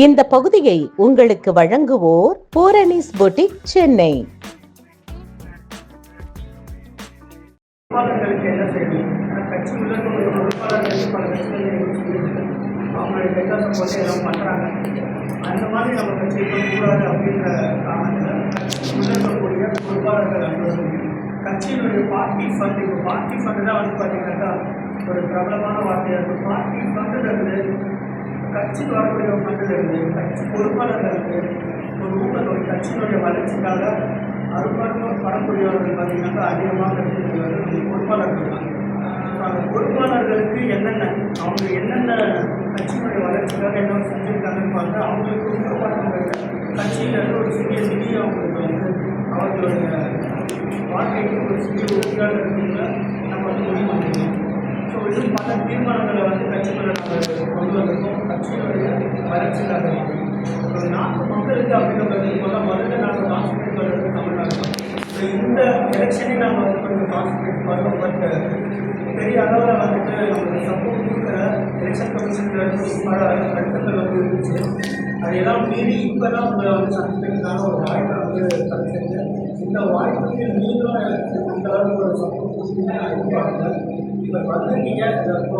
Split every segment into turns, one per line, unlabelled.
இந்த பகுதியை உங்களுக்கு வழங்குவோர் பூரணிஸ் பொட்டிக் சென்னை.
அந்த மாதிரி நம்ம செய்யக்கூடாது அப்படின்ற காரணத்தில் இருக்கக்கூடிய பொறுப்பாளர்கள் கட்சியினுடைய பார்ட்டி ஃபண்ட், இப்போ பார்ட்டி ஃபண்டு தான் வந்து பார்த்தீங்கன்னாக்கா ஒரு பிரபலமான வார்த்தையாக இருக்கும். பார்ட்டி ஃபண்டுலேருந்து கட்சிக்கு வரக்கூடிய ஃபண்டுலேருந்து கட்சி பொறுப்பாளர்களுக்கு ஒரு ஊக்கத்தொகை கட்சியினுடைய வளர்ச்சிக்காக அரும்பாலும் வரக்கூடியவர்கள் பார்த்தீங்கன்னாக்கா அதிகமாக இருக்கக்கூடியவர்கள் பொறுப்பாளர்கள் தான். அந்த பொறுப்பாளர்களுக்கு அவங்க என்னென்ன கட்சியினுடைய வளர்ச்சிக்காக என்ன செஞ்சுருக்காங்கன்னு பார்த்து அவங்களுக்கு பொறுப்பாளர்கள் கட்சியிலேருந்து ஒரு சிறிய நிதி அவங்களுக்கு வந்து அவர்களுடைய வாழ்க்கைக்கு ஒரு சிறிய உறுதியாக இருக்குங்க நம்ம வந்து முடிவு பண்ணிருக்கோம். ஸோ இது பல தீர்மானங்களை வந்து கட்சிகளை நம்ம கொண்டு வந்திருக்கோம். கட்சியினுடைய வளர்ச்சிக்காக ஒரு நாட்டு மக்களுக்கு அப்படிங்கிறது முதல்ல நாங்கள் கான்சன்ட்ரேட் பண்ணுறது தமிழ்நாடு. இந்த எலெக்ஷனே நாங்கள் வந்து கொஞ்சம் கான்சன்ட்ரேட் பண்ணுறோம். பட் பெரிய அளவில் வந்துட்டு நம்மளுக்கு சப்போர்ட் கொடுக்குற எலெக்ஷன் கமிஷன் பல கருத்துக்கள் வந்து இருந்துச்சு. அதையெல்லாம் மீறி இப்போ தான் உங்களை வந்து சந்திக்கிறதுக்கான ஒரு வாய்ப்பை வந்து கிடைச்சிருக்கு. இந்த வாய்ப்புக்கு நீங்களும் இந்த அளவுக்கு ஒரு சப்போர்ட் கொடுத்தீங்கன்னு அறிவிப்பாங்க. இப்போ வந்துருக்கீங்க. அப்போ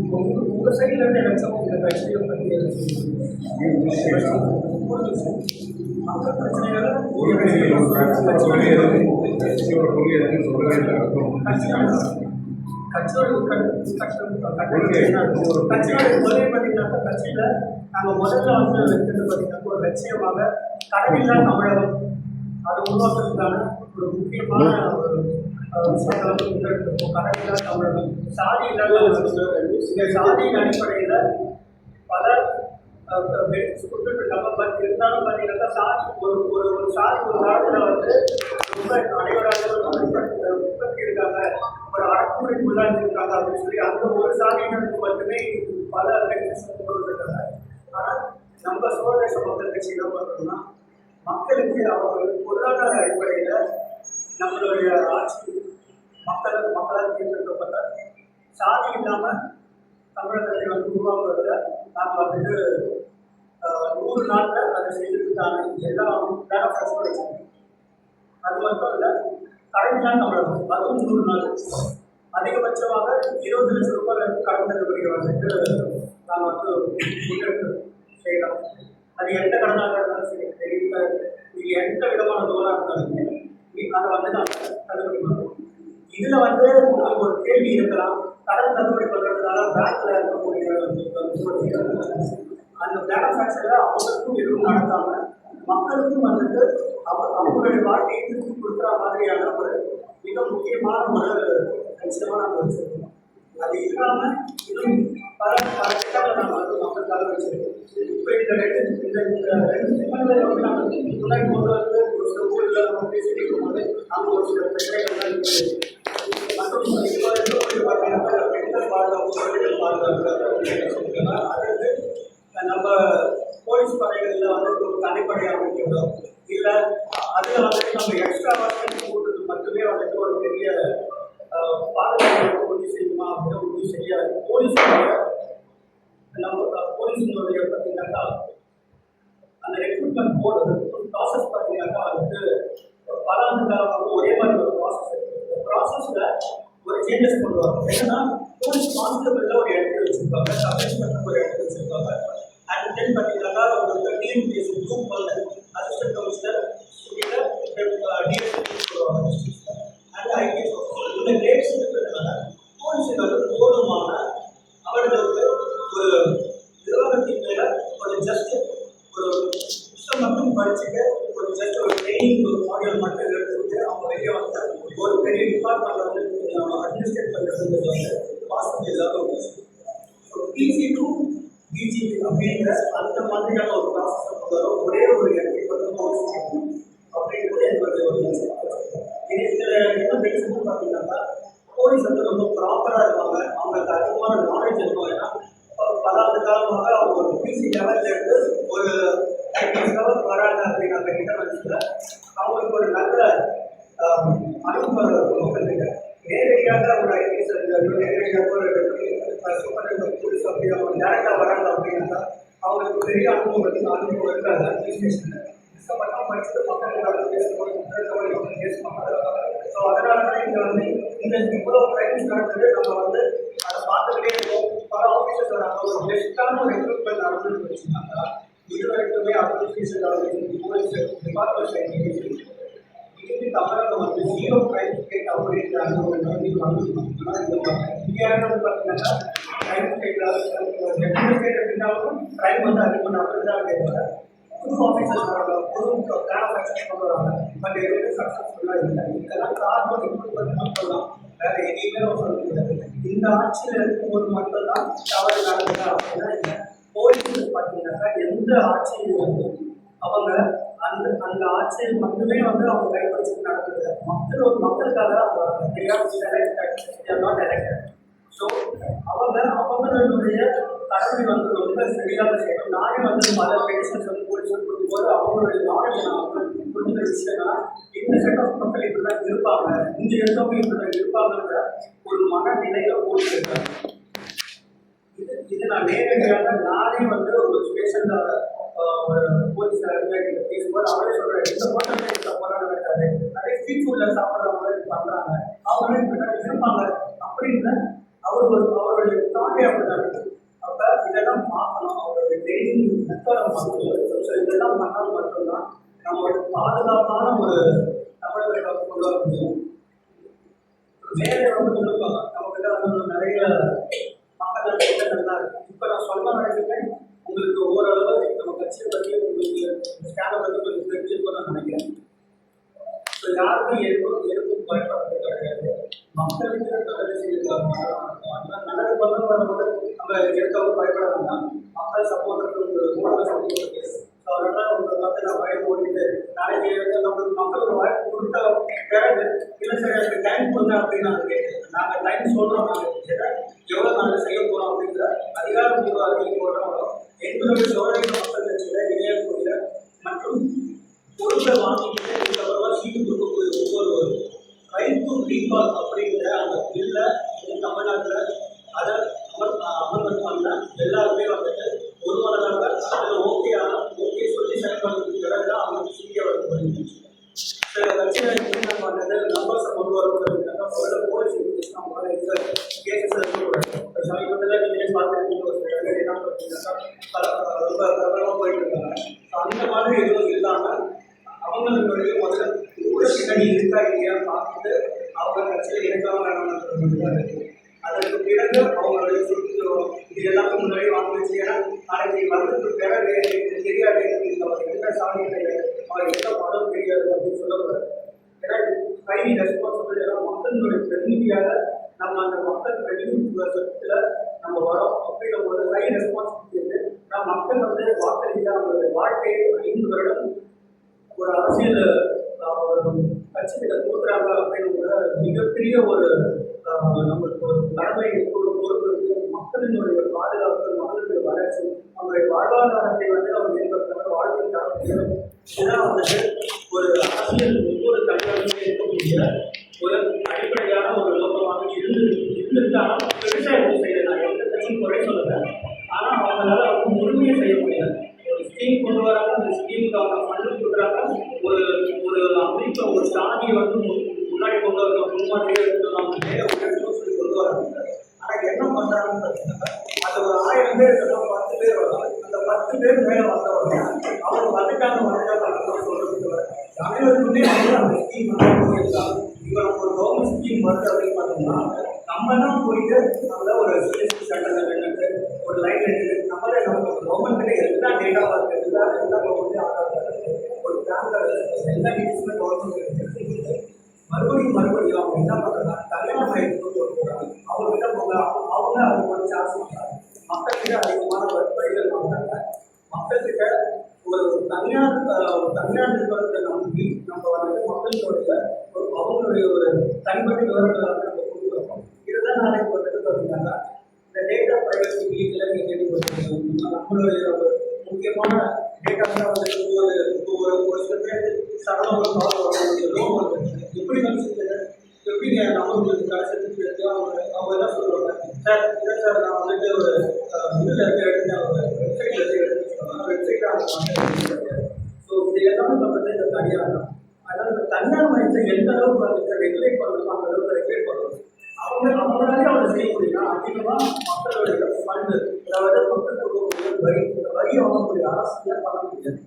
இப்போ உங்கள் சைட்லேருந்து எனக்கு இந்த கட்சியை பற்றி மக்கள் பிரச்சனைகளை கட்சியோட கொள்கை பார்த்தீங்கன்னாக்கா கட்சியில் நாங்கள் முதல்ல வந்து வைக்கிறது பார்த்தீங்கன்னா ஒரு லட்சியமாக கடனில்லா தமிழகம் அதை உருவாக்குறதுக்கான ஒரு முக்கியமான ஒரு விஷயத்தை வந்து முன்னெடுத்திருக்கோம். கடனில்லா தமிழகம், சாதி இல்லாத இந்த சாதியின் அடிப்படையில் பல கொடுத்துருக்காங்க. பட் இருந்தாலும் பார்த்தீங்கன்னா சாதி ஒரு சாதி ஒரு காலத்தில் வந்து ரொம்ப அனைவராக உற்பத்தி இருக்காங்க, ஒரு அடக்குமுறைக்குள்ளாக இருக்காங்க அப்படின்னு சொல்லி அந்த ஒரு சாதியினருக்கு மட்டுமே பல இருக்காங்க. ஆனால் நம்ம சோழதேச மக்கள் கட்சியில பார்த்தோம்னா மக்களுக்கு அவர்கள் பொருளாதார அடிப்படையில் நம்மளுடைய ஆட்சி மக்களால் தேர்ந்தெடுக்கப்பட்ட சாதி இல்லாமல் தமிழகத்தை வந்து உருவாக்குவதில் நாம் வந்துட்டு 100 நாளில் அதை செய்வதற்கான எல்லா வச்சுருக்கோம். அது மட்டும் இல்லை, கடன்தான் தமிழகம் அதுவும் 100 நாள் அதிகபட்சமாக 20 லட்சம் ரூபாய் கடன் தள்ளுபடியை வந்துட்டு நாம் வந்து முன்னெடுத்து செய்யலாம். அது எந்த கடனாக இருந்தாலும் சரி, தெரியல நீங்கள் எந்த விதமான தோலாக இருந்தாலுமே அதை வந்து நாங்கள் தள்ளுபடி பண்ணுறோம். இதில் வந்து உங்களுக்கு ஒரு கேள்வி இருக்கலாம், கடன் தள்ளுபடி பண்ணுறதுனால பேங்க்கில் இருக்கக்கூடிய அந்த பேங்க் ஃபேக்டரில் அவங்களுக்கும் எதுவும் நடக்காமல் மக்களுக்கும் வந்துட்டு அவங்களுடைய வாழ்க்கையை திருப்பி கொடுக்குற மாதிரியான ஒரு மிக முக்கியமான ஒரு விஷயமாக நாங்கள் வச்சுருக்கோம். அது இல்லாமல் இன்னும் பல திட்டங்களை நாங்கள் வந்து மக்களுக்காக வச்சுருக்கோம். இப்போ இந்த ரெண்டு திட்டங்களை வந்து நாங்கள் முன்னாடி கொண்டு வந்து ஒரு சில ஊரில் நம்ம பேசிட்டு இருக்கும்போது நாங்கள் ஒரு சில பிரச்சனைகள்லாம் இருக்குது. மற்றும் இப்போ இருக்கக்கூடிய பார்த்தீங்கன்னா பெண்கள் பாதுகாப்பு அதுக்கு நம்ம போலீஸ் படைகளில் வந்து ஒரு தனிப்படையாக அமைக்கிறோம். இல்லை அதில் வந்துட்டு நம்ம எக்ஸ்ட்ரா ஒர்க் போடுறது மட்டுமே வந்துட்டு ஒரு பெரிய பாதுகாப்பு உறுதி செய்யுமா அப்படின்னு உறுதி செய்யாது. போலீஸினுடைய பார்த்தீங்கன்னாக்கா அந்த ரெக்ரூட்மெண்ட் போர்டு ப்ராசஸ் பார்த்தீங்கன்னாக்கா வந்துட்டு பல ஆண்டு காலமாக ஒரே மாதிரி ஒரு ப்ராசஸ் இருக்குது. இந்த ப்ராசஸில் ஒரு சேஞ்சஸ் கொண்டு வரும். என்னன்னா போலீஸ் கான்ஸ்டபிளில் ஒரு இடத்துல வச்சுருப்பாங்க, சப் இன்ஸ்பெக்டர் ஒரு இடத்துல வச்சுருப்பாங்க. அண்ட் தென் பார்த்தீங்கன்னாக்கா உங்களுக்கு TNPS group 1 assistant commissioner DSP சொல்லுவாங்க. அண்ட் ஐபிஎஸ் இந்த கிரேட்ஸ் இருக்கிறதுனால போலீஸுக்கு வந்து போதுமான அவர்களுக்கு ஒரு நிர்வாகத்தின் மேலே ஒரு ஜஸ்ட் ஒரு விஷயம் மட்டும் படிச்சுட்டு ஒரு ஜஸ்ட் ஒரு ட்ரைனிங் ஒரு மாடியூல் மட்டும் எடுத்துக்கிட்டு அவங்க வெளியே வந்து ஒரு பெரிய டிபார்ட்மெண்ட் வந்து அட்மினிஸ்ட்ரேட் பண்ணுறது வந்து பாசிட்டிவ் இல்லாமல் ஸோ பிசி டு பிஜிபி அப்படிங்கிற அந்த மாதிரியான ஒரு ப்ராசஸ் வரும். ஒரே ஒரு இடத்துக்கு வந்து அப்படிங்கிறது என்னுடைய ஒரு இதில் என்ன பெனிஃபிட்னு பார்த்தீங்கன்னா போலீஸ் வந்து ரொம்ப ப்ராப்பராக இருப்பாங்க, அவங்களுக்கு அதிகமான நாலேஜ் இருக்கும். ஏன்னா பல ஆண்டு காலமாக அவங்க ஒரு பிசி லெவலில் இருந்து ஒரு ஐபிஎஸ் லெவல் வராங்க அப்படிங்கிற கிட்ட வச்சுல அவங்களுக்கு ஒரு நல்ல அனுபவம் மக்கள்கிட்ட நேரடியாக ஒரு ஐபிஎஸ் நேரடியாக ஒரு சூப்பர் போலீஸ் அப்படி அவங்க டேரெக்டாக வராங்க அப்படின்னாக்கா அவங்களுக்கு பெரிய அனுபவம் இருக்காது அட்மினிஸ்ட்ரேஷனில். கஷ்டப்பட்டால் படிச்சுட்டு மக்கள் பேசும்போது மக்கள் பேச மாட்டாங்க. ஸோ அதனால தான் இங்கே வந்து இந்த இவ்வளோ ட்ரைனிங் நடக்குது. நம்ம வந்து அதை பார்த்துக்கிட்டே இருக்கோம். பல ஆஃபீஸர்ஸ் வராங்க. ஒரு பெஸ்ட்டான ஒரு எக்யூப்மெண்ட் நடந்துன்னு வச்சுருந்தாங்க. இது வரைக்குமே அட்மினிஸ்ட்ரேஷன் டிபார்ட்மெண்ட் இது தமிழகம் வந்து 0 கிரைம் ஸ்டேட் அப்படின்ற ஒரு நோய் வந்து இந்தியாவில் வந்து பார்த்தீங்கன்னா கிரைம் ஸ்டேட் எத்தனை ஸ்டேட் இருந்தாலும் கிரைம் வந்து அதிகமாக நடந்துதான் கேட்பாங்க. புது ஆஃபீஸர்ஸ் வராங்க, புது பிளான் சக்ஸஸ் கொண்டு வராங்க. பட் எதுவுமே சக்ஸஸ்ஃபுல்லாக இல்லை. இதெல்லாம் காரணம் இம்ப்ரூவ்மெண்ட் மட்டும் தான், வேற எங்கேயுமே சொல்ல முடியாது. இந்த ஆட்சியில் இருக்கும்போது மட்டும்தான் தவறு நடக்குதா அப்படின்னா இல்லை. போலீஸ் பார்த்தீங்கன்னாக்கா எந்த ஆட்சியும் வந்து அவங்க அந்த அந்த ஆட்சியில் மட்டுமே வந்து அவங்க கைப்பற்றி நடக்குது. மக்களுக்காக தான் அவங்க ஸோ அவங்களுடைய கடமை வந்து ரொம்ப சரியாக செய்யணும். நானே வந்து பல பெட்டிஷன்ஸ் வந்து போலீஸ் கொடுக்கும்போது அவங்களுடைய நாலேஜ் நான் வந்து புரிஞ்ச விஷயம்னா இந்த செட் ஆஃப் மக்கள் இப்படி தான் இருப்பாங்க, இங்கே இருக்கவங்க இப்படி தான் இருப்பாங்கன்ற ஒரு மனநிலையில போலீஸ் இருக்காங்க. இது நான் நேரடியாக நானே வந்து ஒரு ஸ்டேஷனில் ஒரு போலீஸ் அதிகாரிகள் பேசும்போது அவரே சொல்கிறாரு, இந்த ஹோட்டலில் இந்த போராட்டம் இருக்காது, நிறைய ஸ்ட்ரீட் ஃபுட்டில் சாப்பிட்றவங்க பண்ணுறாங்க, அவங்களே இப்படி இருப்பாங்க அப்படின்னு அவருடைய தாண்டே அப்படிதான் இருக்குது. அப்போ இதெல்லாம் பார்க்கணும். அவருடைய ட்ரைனிங் மெத்தடை மாற்றணும். ஸோ இதெல்லாம் பண்ணால் மட்டும்தான் நம்மளோட பாதுகாப்பான ஒரு தமிழகத்தை கொண்டு வர முடியும். வேலை வந்து கொடுப்பாங்க நம்மகிட்ட வந்து நிறைய மக்கள் திட்டங்கள்லாம் இருக்குது. இப்போ நான் சொல்ல நினைக்கிறேன், உங்களுக்கு ஓரளவு நம்ம கட்சியை பற்றி உங்களுக்கு ஸ்கேனை பற்றி உங்களுக்கு தெரிஞ்சிருக்கும் நான் நினைக்கிறேன். ஸோ யாருக்கும் எதுக்கும் பயன்படுறது கிடையாது. மக்களுக்கு நல்லது செய்யலாம். நல்லது பண்ண வரும்போது நம்ம எடுக்கவும் பயப்பட வேண்டாம். மக்கள் சப்போர்ட் ஊடக சப்போர்ட். ஸோ அதனால உங்களை பார்த்து நான் பயன் ஓடிட்டு நாளைக்கு நம்மளுக்கு மக்களுக்கு வாய்ப்பு கொடுத்த பிறகு இல்லை சார் எனக்கு டைம் கொடுங்க அப்படின்னு நாங்கள் கேட்குறேன். நாங்கள் டைம் சொல்கிறோம், நாங்கள் எவ்வளோ நாங்கள் செய்ய போகிறோம் அப்படிங்கிற அதிகாரப்பூர்வ அறிக்கை போடுறோம். எங்களுடைய சோழக மக்கள் கட்சியில் இணையக்கூடிய மற்றும் பொருட்களை வாங்கிட்டு இதுக்கப்புறமா சீட்டு கொடுக்கக்கூடிய ஒவ்வொருவரும் ரைட் டு ரீகால் அப்படிங்கிற அந்த பில்லை தமிழ்நாட்டில் அதை அமல்படுத்தாங்க. எல்லாருமே வந்துட்டு ஒரு மனதாக அதில் ஓகே சொல்லி செயல்படுறதுக்கு பிறகு தான் அவங்களுக்கு சீக்கிரம் வந்து பண்ணிடுச்சு. சில கட்சியில் என்ன பண்ணது நம்பர்ஸை கொண்டு வரதுக்காக முதல்ல போலீஸ் இன்வெஸ்டிகேஷன் அவங்க இந்த கேசஸ் இருக்கக்கூடாது. சமீபத்தில் நீங்களே பார்த்துருக்கீங்க, ஒரு சில பேர் என்ன பார்த்தீங்கன்னா ரொம்ப பிரபலமாக போயிட்டு இருக்காங்க. அந்த மாதிரி எதுவும் இல்லாமல் அவங்களுடைய முதல்ல கூட பின்னாடி இருக்கா இல்லையா பார்த்துட்டு அவங்க கட்சியில் இருக்காம வேணாம்னு அதற்கு பிறகு அவங்களுடைய சுற்றுச்சூழல் இது எல்லாமே முன்னாடி வாங்க வச்சு, ஏன்னா நாளைக்கு வந்ததுக்கு பிறகு தெரியாது அவர் எந்த சாதிகளை அவர் எந்த படம் தெரியாது அப்படின்னு சொல்லக்கூடாது. ஏன்னா ஹைலி ரெஸ்பான்சிபிள் எல்லாம் மக்களுடைய பிரதிநிதியாக நம்ம அந்த மக்கள் பிரதிநிதித்துவத்தில் நம்ம வரோம். அப்படின்னும் போது ஹை ரெஸ்பான்சிபிலிட்டி நான் மக்கள் வந்து வாக்களித்து அவங்களுடைய வாழ்க்கையை 5 வருடம் ஒரு அரசியல் கட்சிகிட்ட கொடுக்குறாங்க அப்படிங்கிற மிகப்பெரிய ஒரு நம்மளுக்கு ஒரு கடமை ஒரு பொறுப்பு இருக்கு. மக்களினுடைய பாதுகாப்பு, மக்களுடைய வளர்ச்சி, அவங்களுடைய வாழ்வாதாரத்தை வந்து அவங்க மேம்படுத்த வாழ்க்கை தரம் இதெல்லாம் வந்துட்டு ஒரு அரசியல் ஒவ்வொரு தலைவருமே இருக்கக்கூடிய ஒரு அடிப்படையான ஒரு நோக்கமாக இருந்திருந்தாலும் பெருசாக எதுவும் செய்யலை. எந்த கட்சியும் குறை சொல்லலை, ஆனால் அவங்களால வந்து முழுமையை செய்ய முடியாது. ஒரு ஸ்கீம் கொண்டு வராங்க, அந்த ஸ்கீமுக்கான ஃபண்டு கொடுக்குறாங்க, ஒரு அமைப்பை ஒரு சாதியை வந்து முன்னாடி கொண்டு வர முன்மாதிரியே எடுத்து நம்ம நேர சொல்லி கொண்டு வராங்க. ஆனால் என்ன பண்ணுறாங்கன்னு பார்த்தீங்கன்னா அது ஒரு 1000 பேர் இருக்கலாம், 10 பேர் வராங்க. அந்த 10 பேர் மேலே வந்தவங்க அவங்க வந்துட்டாங்க சொல்றதுக்கு அனைவருக்குமே வந்து அந்த ஸ்கீம் போயிருக்காங்க. இப்போ நம்ம ஒரு கவர்மெண்ட் ஸ்கீம் வருது அப்படின்னு பார்த்தோம்னா நம்ம தான் போயிட்டு நம்மள ஒரு சிஎஸ்சி சென்டர் ஒரு லைன் எடுத்து நம்மளே நம்ம கவர்மெண்ட்கிட்ட எல்லா டேட்டாவாக இருக்குது, எல்லா கவர்மெண்ட்லேயும் ஆதார் ஒரு பேங்க் எல்லா டீட்டெயில்ஸுமே கவர்மெண்ட் மறுபடியும் அவங்க என்ன பண்ணுறாங்க, கல்யாணம் ஆகிட்டு போகிறாங்க. அவங்ககிட்ட போங்க, அவங்க அதுக்கு ஒரு சார்ஜ் பண்ணுறாங்க. மக்கள்கிட்ட அதிகமான வழிகள் பண்ணுறாங்க. மக்கள்கிட்ட ஒரு தனியார் நிறுவனத்தை நம்பி நம்ம வந்து மக்களுடைய அவங்களுடைய ஒரு தனிப்பட்ட விவரங்களை வந்து நம்ம கொடுக்குறோம். இதுதான் நாளைக்கு வந்துட்டு பார்த்தீங்கன்னா இந்த டேட்டா பிரைவசி வீட்டில் நீங்கள் கேள்விப்பட்டிருக்கீங்க. நம்மளுடைய ஒரு முக்கியமான டேட்டாஸாக வந்து ஒரு சில பேர் சடனாக ஒரு கால் வரும், லோன் வந்து எப்படி வந்து எப்படிங்க நம்மளுக்கு கடைசி அவங்க என்ன சொல்லுவாங்க, சார் இல்லை சார் நான் வந்துட்டு ஒரு இதில் இருக்க எடுத்து வெப்சைட்டில் இருந்து எடுத்து ஸோ இது எல்லாமே பண்ணுறது இந்த தனியார் தான். அதனால இந்த தனியார் மையத்தை எந்த அளவுக்கு வந்து ரெகுலேட் பண்ணணுமோ அந்த அளவுக்கு ரெகுலேட் பண்ணணும். அவங்களாலே அவங்க செய்ய முடியும்னா அதிகமாக மக்களுடைய ஃபண்டு, அதாவது மக்கள் கொடுக்கக்கூடிய வரி, இந்த வரி வாங்கக்கூடிய அரசியல் பண்ண முடியாது.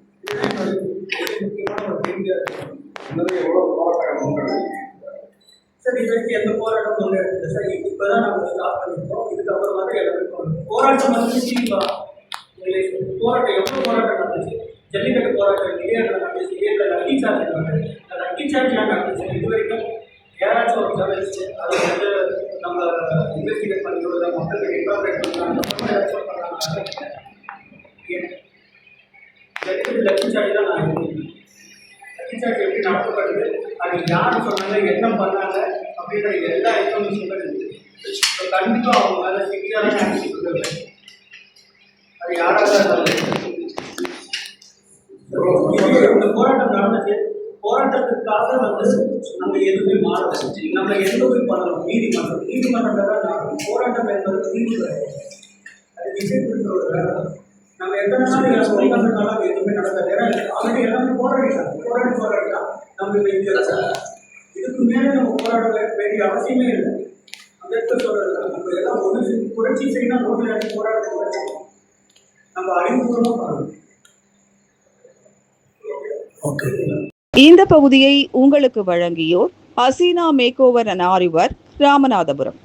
முக்கியமான ஒரு கேள்வியாக இருக்குது. எவ்வளோ போராட்டம் சார், இது வரைக்கும் எந்த போராட்டம் ஒன்று எடுத்தது சார். இப்போதான் நாங்கள் ஸ்டார்ட் பண்ணியிருக்கோம். இதுக்கப்புறமா தான் எல்லாருக்கும் போராட்டம் வந்து போராட்டம் எவ்வளோ போராட்டம் நடந்துச்சு. ஜல்லிக்கட்டு போராட்டம் நிலையாட்டில் நடந்துச்சு, நிலையத்தில் லக்கி சார்ஜ் நடந்துச்சு. அந்த லக்கி சார்ஜ்லாம் நடந்துச்சு. இது வரைக்கும் யாராச்சும் ஒரு ஜர்னலிஸ்ட் அதை வந்து நம்ம இன்வெஸ்டிகேட் பண்ணி விடுறத மக்களுக்கு இன்ஃபார்மேட் பண்ணாங்க. ஏதாச்சும் பண்ணாங்க. லக்கி சார்ஜ் தான் நான் லக்கி சார்ஜ் எப்படி நடத்தப்படுது, அது யார் சொன்னாங்க, என்ன பண்ணாங்க அப்படின்ற எல்லா இன்ஃபர்மேஷனும் இருக்குது. கண்டிப்பாக அவங்க மேலே சிவியரான ஆக்ஷன் கொடுக்குறது. அது யாராக இருந்தாலும் இந்த போராட்டம் நடந்துச்சு. போராட்டத்திற்காக வந்து நம்ம எதுவுமே மாறல. நம்ம எந்த போய் பண்ணணும், நீதிமன்றத்தில் தான் போராட்டம் என்பது தீர்வு கிடையாது. அது டிசைட் பண்ணுற ஒரு வேலை. நம்ம எத்தனை நாள் சொல்லிக்காமனாலும் அது எதுவுமே நடக்காது. ஏன்னா ஆல்ரெடி எல்லாமே போராடிதான் நம்ம இப்போ இதுக்கு மேலே நம்ம போராட வேண்டிய அவசியமே இல்லை. அம்பேத்கர் சொல்றது நம்ம எல்லாம் ஒன்று புரட்சி செய்யணும், ரோட்டில் இறங்கி போராட நம்ம அறிவுபூர்வமாக பண்ணணும். ஓகே.
இந்த பகுதியை உங்களுக்கு வழங்கியோர் அசீனா மேக் ஓவர் அண்ட் ஆரிவர், ராமநாதபுரம்.